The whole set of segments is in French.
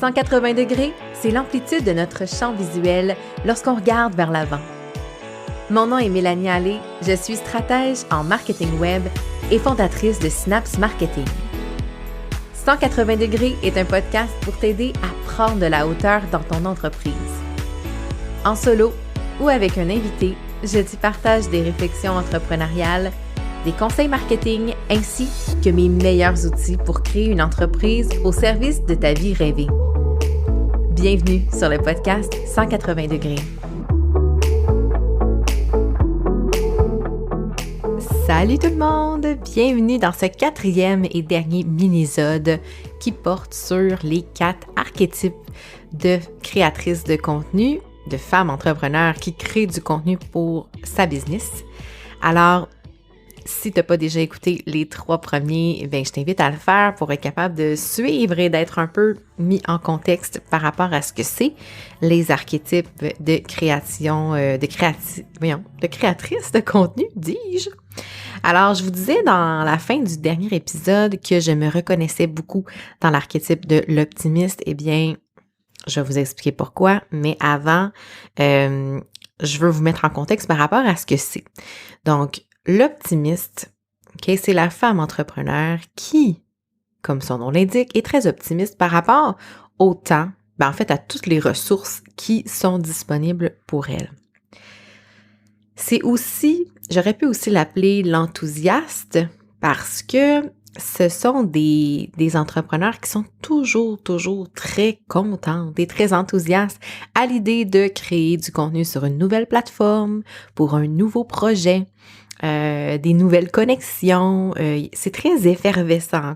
180 degrés, c'est l'amplitude de notre champ visuel lorsqu'on regarde vers l'avant. Mon nom est Mélanie Allé, je suis stratège en marketing web et fondatrice de Synapse Marketing. 180 degrés est un podcast pour t'aider à prendre de la hauteur dans ton entreprise. En solo ou avec un invité, je t'y partage des réflexions entrepreneuriales, des conseils marketing ainsi que mes meilleurs outils pour créer une entreprise au service de ta vie rêvée. Bienvenue sur le podcast 180 degrés. Salut tout le monde! Bienvenue dans ce 4e et dernier mini-sode qui porte sur les 4 archétypes de créatrices de contenu, de femmes entrepreneurs qui créent du contenu pour sa business. Alors, si tu n'as pas déjà écouté les 3 premiers, je t'invite à le faire pour être capable de suivre et d'être un peu mis en contexte par rapport à ce que c'est les archétypes de création, de créatrices de contenu, dis-je. Alors, je vous disais dans la fin du dernier épisode que je me reconnaissais beaucoup dans l'archétype de l'optimiste. Eh bien, je vais vous expliquer pourquoi, mais avant, je veux vous mettre en contexte par rapport à ce que c'est. Donc, l'optimiste, c'est la femme entrepreneur qui, comme son nom l'indique, est très optimiste par rapport au temps, en fait à toutes les ressources qui sont disponibles pour elle. C'est aussi, j'aurais pu aussi l'appeler l'enthousiaste parce que ce sont des entrepreneurs qui sont toujours très contentes et très enthousiastes à l'idée de créer du contenu sur une nouvelle plateforme, pour un nouveau projet. Des nouvelles connexions. C'est très effervescent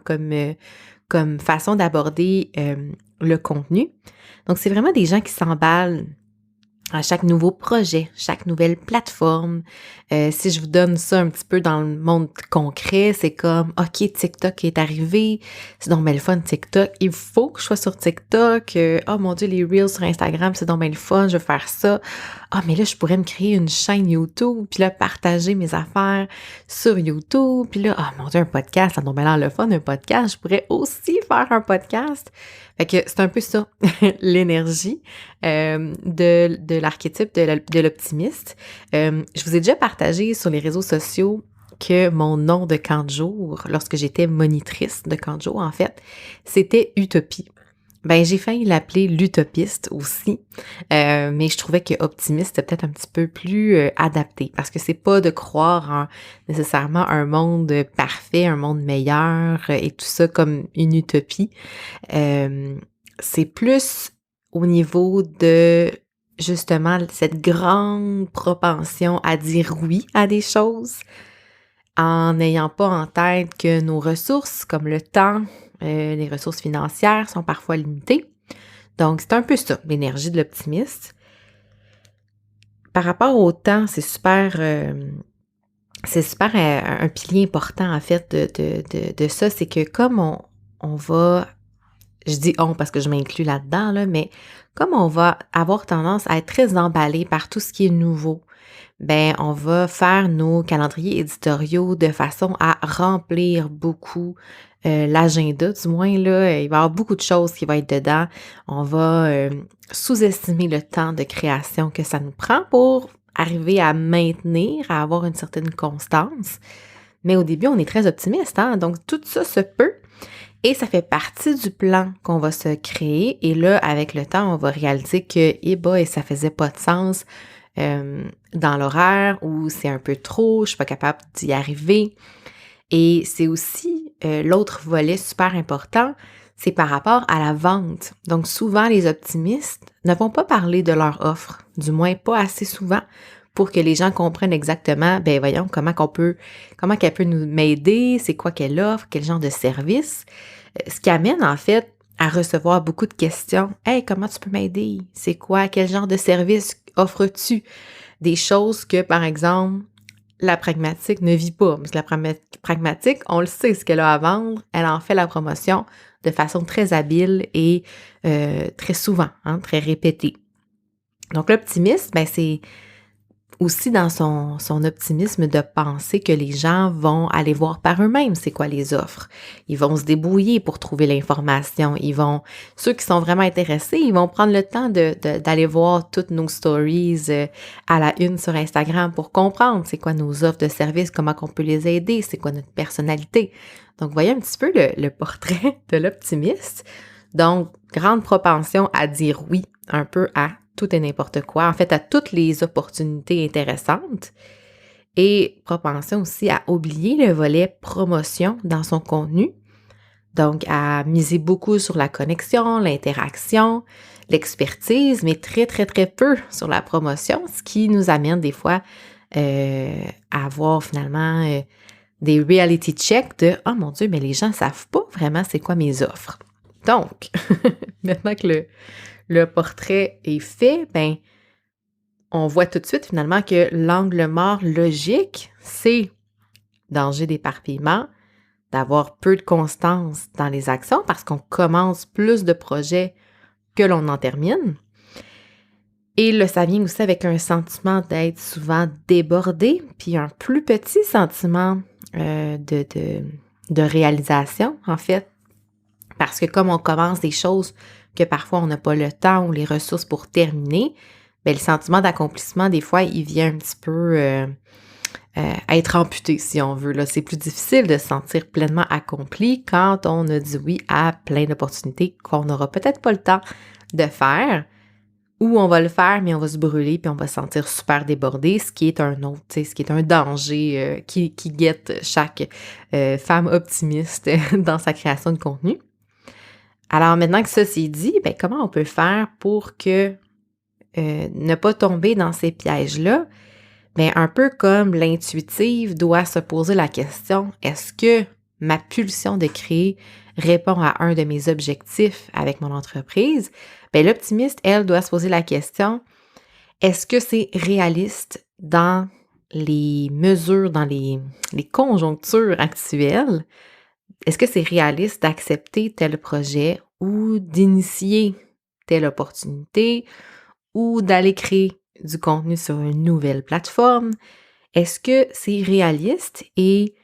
comme façon d'aborder le contenu. Donc, c'est vraiment des gens qui s'emballent à chaque nouveau projet, chaque nouvelle plateforme. Si je vous donne ça un petit peu dans le monde concret, c'est comme, OK, TikTok est arrivé, c'est donc bien le fun TikTok, il faut que je sois sur TikTok, oh mon Dieu, les Reels sur Instagram, c'est donc bien le fun, je veux faire ça. Ah, mais là, je pourrais me créer une chaîne YouTube, puis là, partager mes affaires sur YouTube, puis là, oh mon Dieu, un podcast, ça donc bien l'air le fun, un podcast, je pourrais aussi faire un podcast. Fait que c'est un peu ça, l'énergie de l'archétype de l'optimiste. Je vous ai déjà partagé sur les réseaux sociaux que mon nom de camp de jour, lorsque j'étais monitrice de camp de jour, en fait, c'était Utopie. J'ai failli l'appeler l'utopiste aussi, mais je trouvais que optimiste c'était peut-être un petit peu plus adapté parce que c'est pas de croire en nécessairement un monde parfait, un monde meilleur et tout ça comme une utopie. C'est plus au niveau de justement cette grande propension à dire oui à des choses en n'ayant pas en tête que nos ressources comme le temps, les ressources financières sont parfois limitées. Donc, c'est un peu ça, l'énergie de l'optimiste. Par rapport au temps, c'est super un pilier important, en fait, de ça. C'est que comme on va, je dis on parce que je m'inclus là-dedans, là, mais comme on va avoir tendance à être très emballé par tout ce qui est nouveau, on va faire nos calendriers éditoriaux de façon à remplir beaucoup l'agenda, du moins, là, il va y avoir beaucoup de choses qui vont être dedans. On va sous-estimer le temps de création que ça nous prend pour arriver à maintenir, à avoir une certaine constance. Mais au début, on est très optimiste, hein? Donc, tout ça se peut. Et ça fait partie du plan qu'on va se créer. Et là, avec le temps, on va réaliser que, ça faisait pas de sens dans l'horaire ou c'est un peu trop, je suis pas capable d'y arriver. Et c'est aussi l'autre volet super important, c'est par rapport à la vente. Donc souvent, les optimistes ne vont pas parler de leur offre, du moins pas assez souvent, pour que les gens comprennent exactement, voyons, comment qu'elle peut m'aider, c'est quoi qu'elle offre, quel genre de service. Ce qui amène en fait à recevoir beaucoup de questions. « Hey, comment tu peux m'aider? C'est quoi? Quel genre de service offres-tu? » Des choses que, par exemple, la pragmatique ne vit pas. Parce que la pragmatique, on le sait ce qu'elle a à vendre, elle en fait la promotion de façon très habile et très souvent, très répétée. Donc l'optimisme, c'est aussi dans son optimisme de penser que les gens vont aller voir par eux-mêmes c'est quoi les offres. Ils vont se débrouiller pour trouver l'information. Ceux qui sont vraiment intéressés, ils vont prendre le temps d'aller voir toutes nos stories à la une sur Instagram pour comprendre c'est quoi nos offres de services, comment on peut les aider, c'est quoi notre personnalité. Donc, voyez un petit peu le portrait de l'optimiste. Donc, grande propension à dire oui un peu à tout et n'importe quoi, en fait, à toutes les opportunités intéressantes et propension aussi à oublier le volet promotion dans son contenu, donc à miser beaucoup sur la connexion, l'interaction, l'expertise, mais très, très, très peu sur la promotion, ce qui nous amène des fois à avoir finalement des reality checks de « Oh mon Dieu, mais les gens ne savent pas vraiment c'est quoi mes offres. » Donc, maintenant que le portrait est fait, ben, on voit tout de suite finalement que l'angle mort logique, c'est danger d'éparpillement, d'avoir peu de constance dans les actions parce qu'on commence plus de projets que l'on en termine. Et là, ça vient aussi avec un sentiment d'être souvent débordé, puis un plus petit sentiment de réalisation, en fait. Parce que comme on commence des choses que parfois on n'a pas le temps ou les ressources pour terminer, bien, le sentiment d'accomplissement, des fois, il vient un petit peu être amputé, si on veut. Là. C'est plus difficile de se sentir pleinement accompli quand on a dit oui à plein d'opportunités qu'on n'aura peut-être pas le temps de faire, ou on va le faire, mais on va se brûler puis on va se sentir super débordé, ce qui est un autre, ce qui est un danger qui guette chaque femme optimiste dans sa création de contenu. Alors maintenant que ça c'est dit, bien, comment on peut faire pour que ne pas tomber dans ces pièges-là? Bien, un peu comme l'intuitive doit se poser la question, est-ce que ma pulsion de créer répond à un de mes objectifs avec mon entreprise? Bien, l'optimiste, elle, doit se poser la question, est-ce que c'est réaliste dans les mesures, dans les conjonctures actuelles? Est-ce que c'est réaliste d'accepter tel projet ou d'initier telle opportunité ou d'aller créer du contenu sur une nouvelle plateforme? Est-ce que c'est réaliste et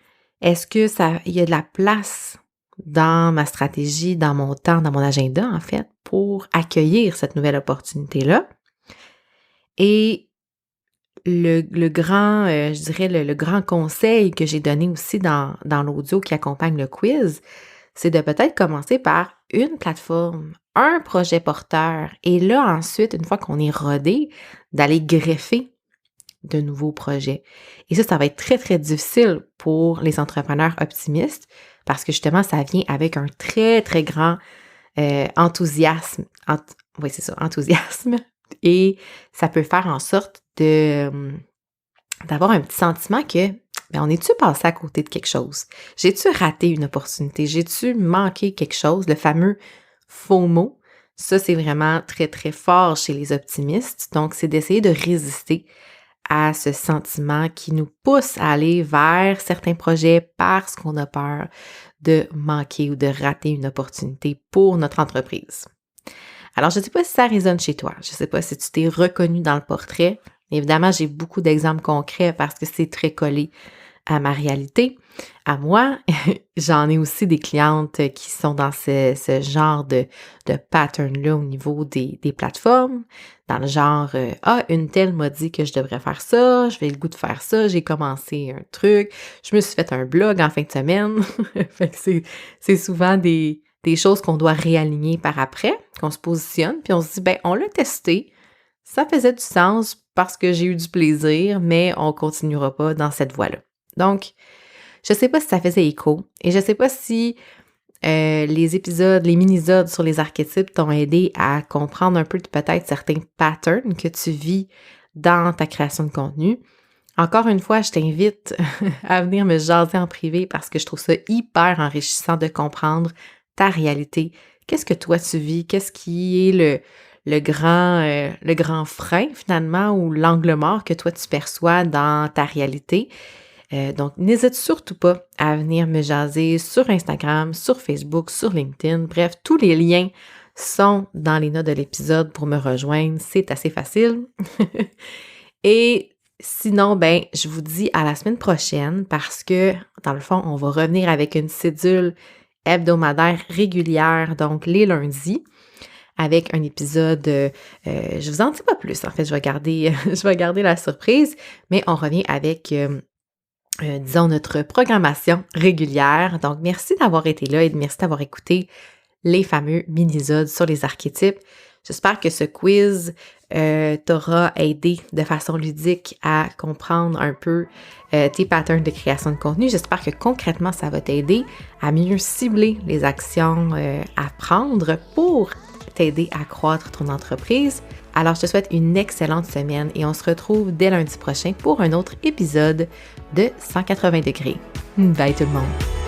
est-ce que il y a de la place dans ma stratégie, dans mon temps, dans mon agenda, en fait, pour accueillir cette nouvelle opportunité-là? Et le grand, je dirais, le grand conseil que j'ai donné aussi dans l'audio qui accompagne le quiz, c'est de peut-être commencer par une plateforme, un projet porteur, et là, ensuite, une fois qu'on est rodé, d'aller greffer de nouveaux projets. Et ça va être très, très difficile pour les entrepreneurs optimistes parce que justement, ça vient avec un très, très grand enthousiasme. Oui, c'est ça, enthousiasme. Et ça peut faire en sorte d'avoir un petit sentiment que, ben, on est-tu passé à côté de quelque chose? J'ai-tu raté une opportunité? J'ai-tu manqué quelque chose? Le fameux FOMO. Ça, c'est vraiment très, très fort chez les optimistes. Donc, c'est d'essayer de résister à ce sentiment qui nous pousse à aller vers certains projets parce qu'on a peur de manquer ou de rater une opportunité pour notre entreprise. Alors, je ne sais pas si ça résonne chez toi. Je ne sais pas si tu t'es reconnu dans le portrait. Évidemment, j'ai beaucoup d'exemples concrets parce que c'est très collé à ma réalité. À moi, j'en ai aussi des clientes qui sont dans ce genre de pattern-là au niveau des plateformes, dans le genre « Ah, une telle m'a dit que je devrais faire ça, je vais le goût de faire ça, j'ai commencé un truc, je me suis fait un blog en fin de semaine. » Fait que c'est souvent des choses qu'on doit réaligner par après, qu'on se positionne, puis on se dit « Ben, on l'a testé, ça faisait du sens parce que j'ai eu du plaisir, mais on continuera pas dans cette voie-là. » Donc, je ne sais pas si ça faisait écho et je ne sais pas si les épisodes, les mini-sodes sur les archétypes t'ont aidé à comprendre un peu peut-être certains patterns que tu vis dans ta création de contenu. Encore une fois, je t'invite à venir me jaser en privé parce que je trouve ça hyper enrichissant de comprendre ta réalité. Qu'est-ce que toi tu vis? Qu'est-ce qui est le grand frein finalement ou l'angle mort que toi tu perçois dans ta réalité? Donc, n'hésite surtout pas à venir me jaser sur Instagram, sur Facebook, sur LinkedIn. Bref, tous les liens sont dans les notes de l'épisode pour me rejoindre. C'est assez facile. Et Sinon, je vous dis à la semaine prochaine parce que, dans le fond, on va revenir avec une cédule hebdomadaire régulière, donc les lundis, avec un épisode, je vous en dis pas plus, en fait, je vais garder la surprise, mais on revient avec, disons, notre programmation régulière. Donc, merci d'avoir été là et merci d'avoir écouté les fameux mini-sodes sur les archétypes. J'espère que ce quiz t'aura aidé de façon ludique à comprendre un peu tes patterns de création de contenu. J'espère que concrètement, ça va t'aider à mieux cibler les actions à prendre pour t'aider à croître ton entreprise. Alors, je te souhaite une excellente semaine et on se retrouve dès lundi prochain pour un autre épisode de 180 degrés. Bye tout le monde!